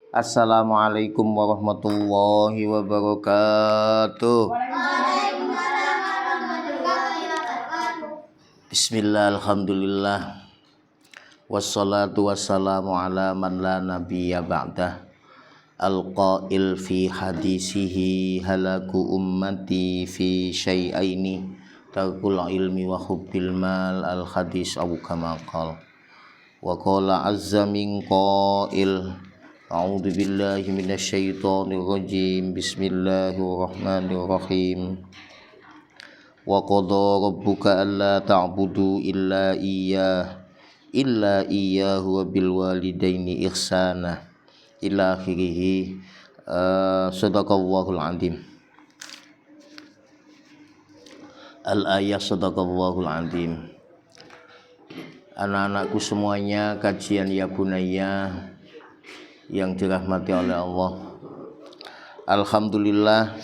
Assalamualaikum warahmatullahi wabarakatuh. Bismillah, alhamdulillah, wassalatu wassalamu ala man la nabiyya ba'dah. Al-qail fi hadisihi halaku ummati fi syai'aini tarkul ilmi wa hubbil mal al-hadis abu kama qala. Wa qala azza min qail a'udzu billahi minasyaitonir rajim. Bismillahirrahmanirrahim. Wa qada rabbuka alla ta'budu illa iyyahu wa bil walidaini ihsana ila akhirih. Sadaqallahul azim. Al-ayah sadaqallahul azim. Anak-anakku semuanya, kajian ya bunaya yang dirahmati oleh Allah. Alhamdulillah,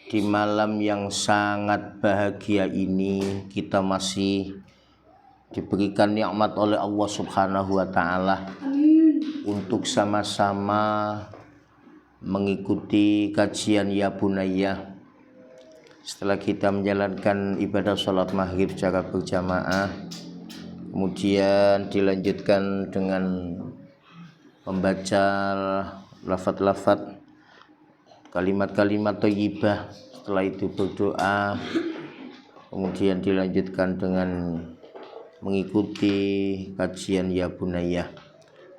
di malam yang sangat bahagia ini kita masih diberikan nikmat oleh Allah Subhanahu wa taala untuk sama-sama mengikuti kajian ya bunaya. Setelah kita menjalankan ibadah sholat maghrib secara berjamaah, kemudian dilanjutkan dengan membaca lafaz-lafaz, kalimat-kalimat thayyibah. Setelah itu berdoa, kemudian dilanjutkan dengan mengikuti kajian ya bunaya.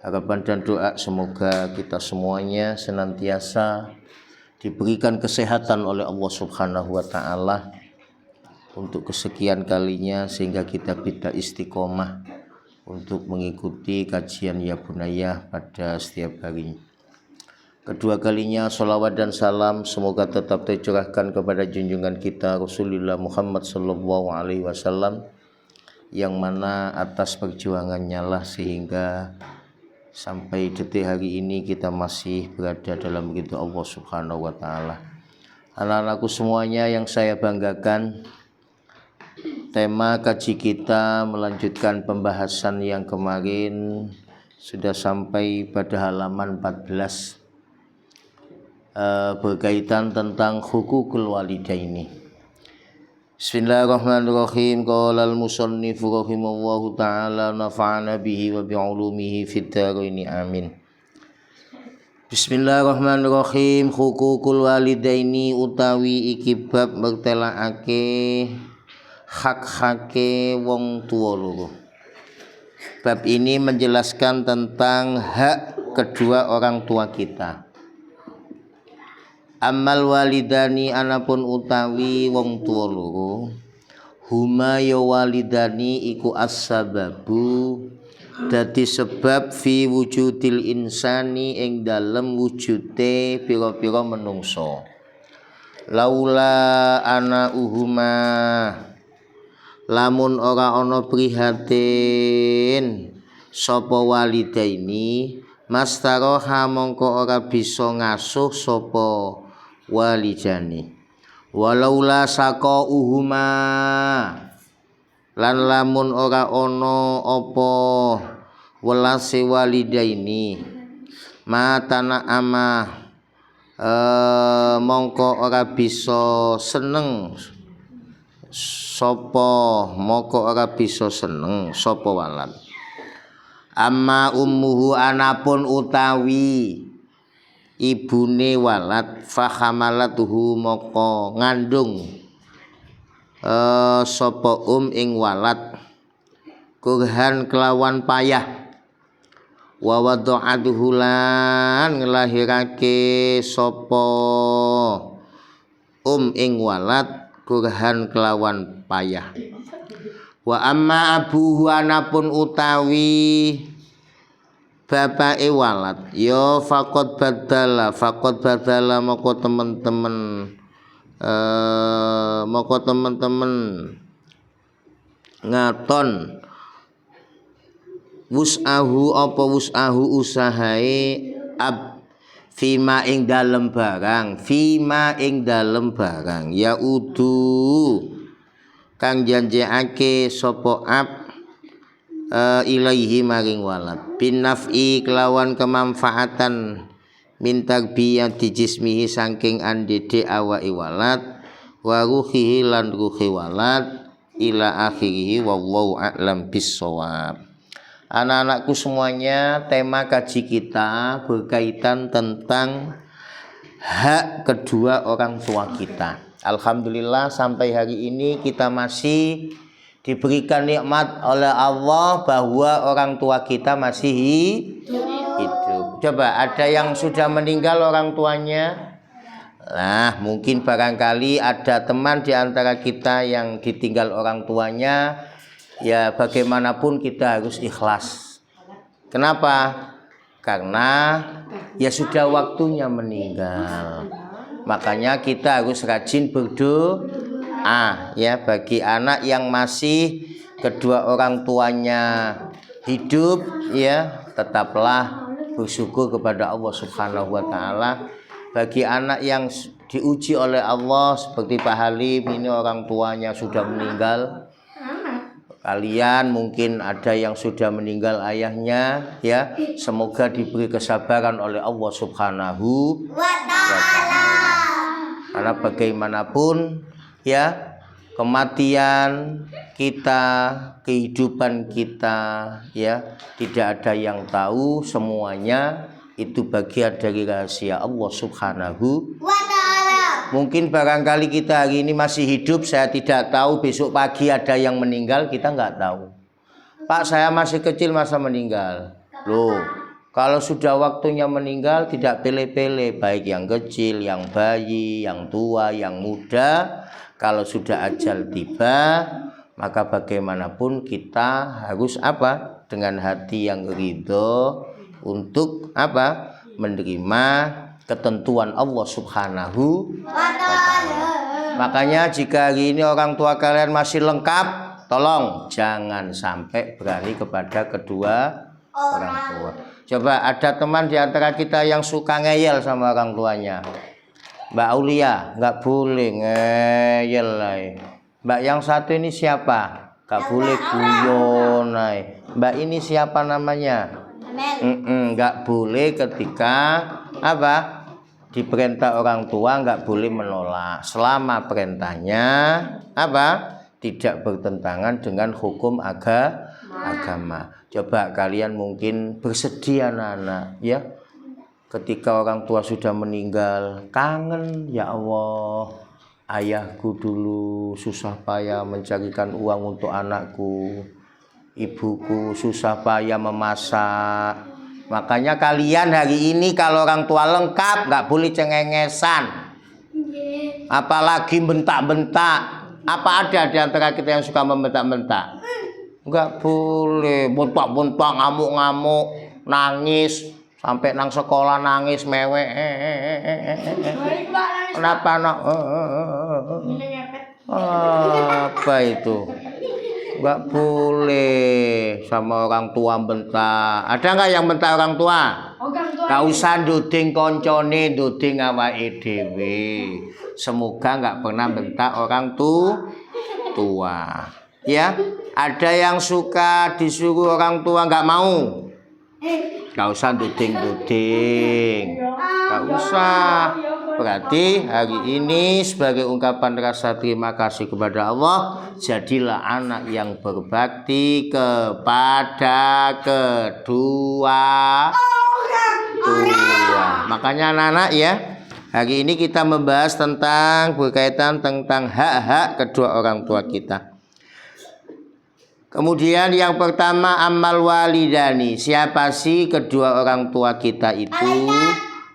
Harapan dan doa semoga kita semuanya senantiasa diberikan kesehatan oleh Allah Subhanahu wa taala untuk kesekian kalinya, sehingga kita bisa istiqomah untuk mengikuti kajian ya bunaya pada setiap hari. Kedua kalinya sholawat dan salam semoga tetap tercurahkan kepada junjungan kita Rasulullah Muhammad sallallahu alaihi wasallam, yang mana atas perjuangannya lah sehingga sampai detik hari ini kita masih berada dalam ridha Allah Subhanahu wa taala. Anak-anakku semuanya yang saya banggakan, tema kaji kita melanjutkan pembahasan yang kemarin sudah sampai pada halaman 14, berkaitan tentang hukukul walidaini. Bismillahirrahmanirrahim. Qala al-musannifu rahimallahu ta'ala nafa'ana bihi wa bi'ulumihi fid dharain amin. Bismillahirrahmanirrahim. Hukukul walidaini utawi iki bab mertelakake hak-hake wong tua loro. Bab ini menjelaskan tentang hak kedua orang tua kita. Amal walidani anapun utawi wong tua loro, huma ya walidani iku as-sababu dadi sebab fi wujudil insani ing dalem wujude pira-pira menungso. Laula ana uhuma, lamun ora ana prihatin sapa walidaini, mastaroha mongko ora bisa ngasuh sapa walidani. Walaula saka uhuma, lan lamun ora ana apa welase walidaini, matana ama mongko ora bisa seneng sapa walad. Amma ummuhu anapun utawi ibune walad, fahamalatuhu moko ngandung sapa ing walad, kurhan kelawan payah, wa wada'atuhu lan nglahirake sapa ing walad, kurhan kelawan payah. Wa amma abuhu anapun utawi bapake walad, ya faqad badala moko temen-temen ngaton wus'ahu usahae fima ing dalem barang ya udu kang janjekake sapa ilaihi maring walad bin naf'i kelawan kemanfaatan min tarbiyati jismihi saking andede awake walad wa ruhihi lan ruhi walad ila akhirih wallahu a'lam bissawab. Anak-anakku semuanya, tema kaji kita berkaitan tentang hak kedua orang tua kita. Alhamdulillah sampai hari ini kita masih diberikan nikmat oleh Allah bahwa orang tua kita masih hidup. Coba ada yang sudah meninggal orang tuanya? Nah, mungkin barangkali ada teman di antara kita yang ditinggal orang tuanya. Ya bagaimanapun kita harus ikhlas. Kenapa? Karena ya sudah waktunya meninggal. Makanya kita harus rajin berdoa ya bagi anak yang masih kedua orang tuanya hidup, ya tetaplah bersyukur kepada Allah Subhanahu wa taala. Bagi anak yang diuji oleh Allah seperti Pak Halim ini orang tuanya sudah meninggal. Kalian mungkin ada yang sudah meninggal ayahnya, ya semoga diberi kesabaran oleh Allah Subhanahu wa taala. Karena bagaimanapun ya kematian kita, kehidupan kita ya tidak ada yang tahu, semuanya itu bagian dari rahasia Allah Subhanahu wa ta'ala. Mungkin barangkali kita hari ini masih hidup, saya tidak tahu besok pagi ada yang meninggal, kita nggak tahu. Pak, saya masih kecil masa meninggal. Loh, kalau sudah waktunya meninggal tidak pilih-pilih, baik yang kecil, yang bayi, yang tua, yang muda. Kalau sudah ajal tiba, maka bagaimanapun kita harus apa? Dengan hati yang ridho untuk apa? Menerima ketentuan Allah Subhanahu wa taala. Makanya jika hari ini orang tua kalian masih lengkap, tolong jangan sampai berani kepada kedua orang tua. Coba ada teman di antara kita yang suka ngeyel sama orang tuanya. Mbak Aulia, nggak boleh ngeyel. Mbak yang satu ini siapa? Nggak boleh guyon. Mbak ini siapa namanya? Nggak boleh ketika apa diperintah orang tua nggak boleh menolak selama perintahnya apa tidak bertentangan dengan hukum agama. Coba kalian mungkin bersedia anak-anak ya ketika orang tua sudah meninggal, kangen ya Allah ayahku dulu susah payah mencarikan uang untuk anakku, ibuku susah payah memasak. Makanya kalian hari ini kalau orang tua lengkap nggak boleh cengengesan, apalagi bentak-bentak. Apa ada di antara kita yang suka membentak-bentak? Nggak boleh, bentak-bentak, ngamuk-ngamuk, nangis sampai nang sekolah nangis mewek. Kenapa nak? Apa itu? Nggak boleh sama orang tua bentak. Ada nggak yang bentak orang tua? Nggak usah duding koncone, duding awake dhewe. Semoga nggak pernah bentak orang tua. Ya, ada yang suka disuruh orang tua nggak mau. Nggak usah duding-duding. Nggak usah. Berarti hari ini sebagai ungkapan rasa terima kasih kepada Allah, jadilah anak yang berbakti kepada kedua tua. Makanya anak-anak ya, hari ini kita membahas tentang berkaitan tentang hak-hak kedua orang tua kita. Kemudian yang pertama amal walidani. Siapa sih kedua orang tua kita itu?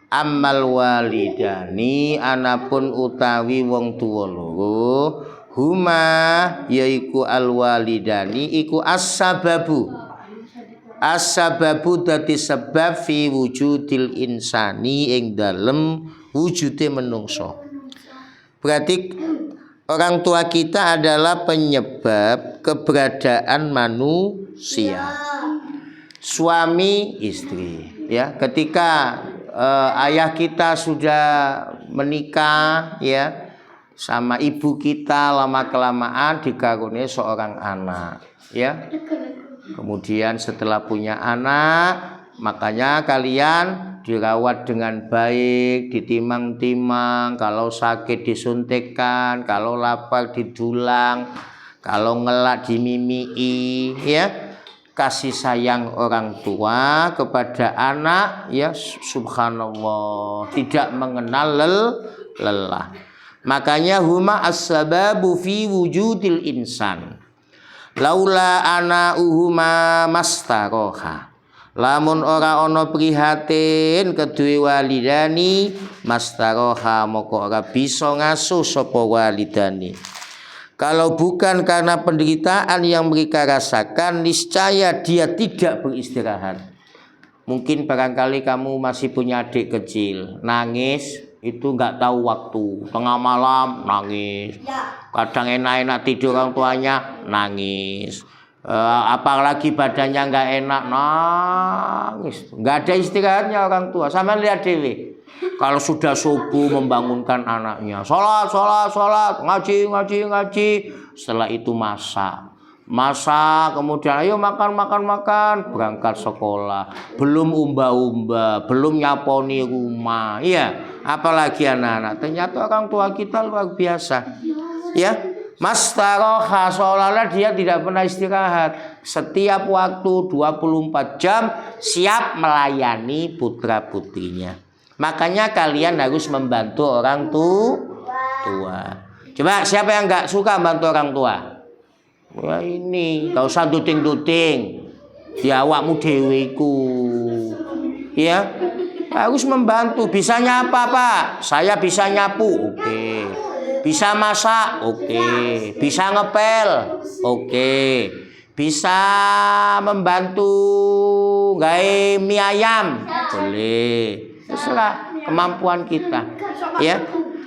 Amal walidani anapun utawi wong tuwa loro huma yaiku al walidani iku as-sababu dadi sebab fi wujudil insani ing dalem wujude menungso. Berarti orang tua kita adalah penyebab keberadaan manusia. Suami istri ya, ketika ayah kita sudah menikah ya sama ibu kita, lama kelamaan dikaruniai seorang anak ya. Kemudian setelah punya anak, makanya kalian dirawat dengan baik, ditimang-timang, kalau sakit disuntikkan, kalau lapar didulang, kalau ngelak dimimii, ya. Kasih sayang orang tua kepada anak, ya subhanallah, tidak mengenal lelah. Makanya huma as-sababu fi wujudil insan. Laula ana uhuma mastaroha. Lamun ora ono prihatin kedue walidani mastaroha, moko ora bisa ngasuh sapa walidani. Kalau bukan karena penderitaan yang mereka rasakan, niscaya dia tidak beristirahat. Mungkin barangkali kamu masih punya adik kecil, nangis itu nggak tahu waktu, tengah malam nangis, kadang enak-enak tidur orang tuanya nangis, apalagi badannya nggak enak nangis, nggak ada istirahatnya orang tua. Sama lihat dewi, kalau sudah subuh membangunkan anaknya, sholat, ngaji, setelah itu masak, kemudian ayo makan, berangkat sekolah, belum umba-umba, belum nyaponi rumah, ya, apalagi anak-anak. Ternyata orang tua kita luar biasa, ya. Mastaroha, seolah-olah dia tidak pernah istirahat. Setiap waktu 24 jam siap melayani putra-putrinya. Makanya kalian harus membantu orang tua. Coba siapa yang nggak suka bantu orang tua? Wah ini, gak usah duting-duting. Ya awakmu deweku. Ya, harus membantu. Bisa nyapa Pak? Saya bisa nyapu. Oke. Bisa masak? Oke. Bisa ngepel? Oke. Bisa membantu gawe mie ayam? Boleh. Terserah kemampuan kita. Ya.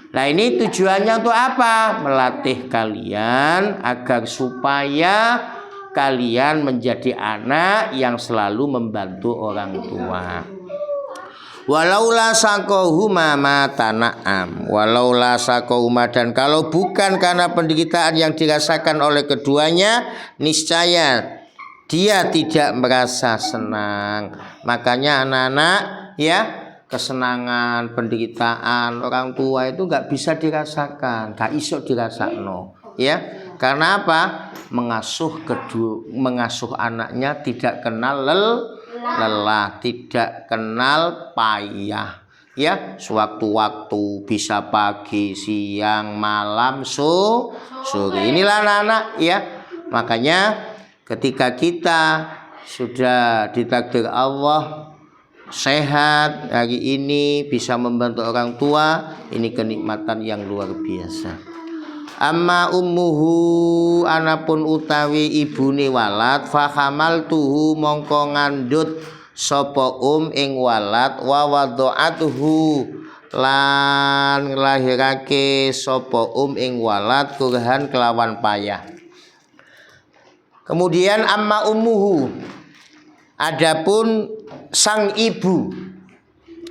Nah ini tujuannya untuk apa? Melatih kalian agar supaya kalian menjadi anak yang selalu membantu orang tua. Walaula sakohuma matana'am. Walaula sakohuma, dan kalau bukan karena penderitaan yang dirasakan oleh keduanya, niscaya dia tidak merasa senang. Makanya anak-anak, ya, kesenangan, penderitaan orang tua itu nggak bisa dirasakan, nggak iso dirasakno, ya. Karena apa? Mengasuh anaknya tidak kenal lelah, tidak kenal payah, ya. Sewaktu-waktu, bisa pagi, siang, malam, sore. Inilah anak-anak, ya. Makanya ketika kita sudah ditakdir Allah sehat hari ini, bisa membantu orang tua, ini kenikmatan yang luar biasa. Amma ummuhu, anapun utawi ibune walad, fahamaltuhu, mongko ngandut sapa ing walad, wa wada'atuhu, lan nglahirake sapa ing walad, kurhan kelawan payah. Kemudian amma ummuhu, adapun sang ibu,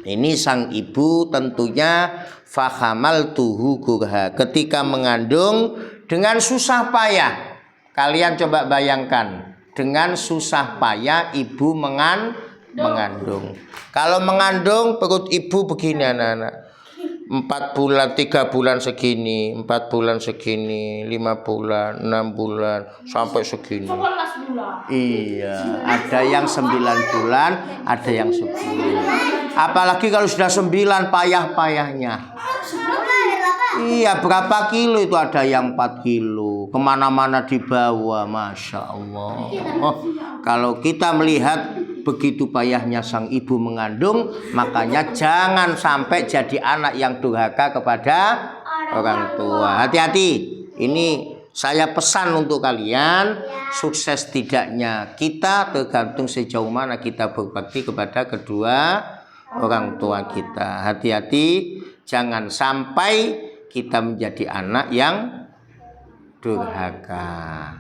ini sang ibu tentunya fahamaltuhu kurha, ketika mengandung dengan susah payah. Kalian coba bayangkan, dengan susah payah ibu mengandung. Kalau mengandung perut ibu begini anak-anak, 4 bulan, 3 bulan segini, 4 bulan segini, 5 bulan, 6 bulan, sampai segini. Iya, ada yang 9 bulan, ada yang 10. Apalagi kalau sudah 9, payah-payahnya. Iya, berapa kilo itu? Ada yang 4 kilo, kemana-mana dibawa, Masya Allah. Kalau kita melihat begitu payahnya sang ibu mengandung, makanya jangan sampai jadi anak yang durhaka kepada orang tua. Hati-hati, ini saya pesan untuk kalian. Sukses tidaknya kita tergantung sejauh mana kita berbakti kepada kedua orang tua kita. Hati-hati, jangan sampai kita menjadi anak yang durhaka.